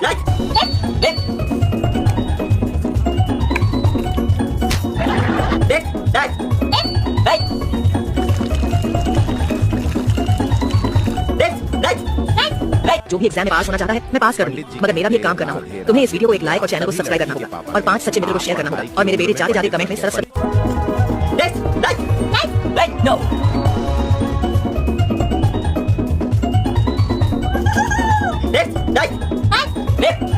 Right. Left. Left. Right. Right. Left. Right. Right. जो भी exam में पास होना चाहता है मैं पास करूंगी, मगर मेरा भी एक काम करना होगा। तुम्हें इस वीडियो को एक लाइक और चैनल को सब्सक्राइब करना होगा और 5 सच्चे मित्र को शेयर करना होगा और मेरे बेटे जाते जाते कमेंट में Saraswati Left. Right. Right. No. Left. Right. Left.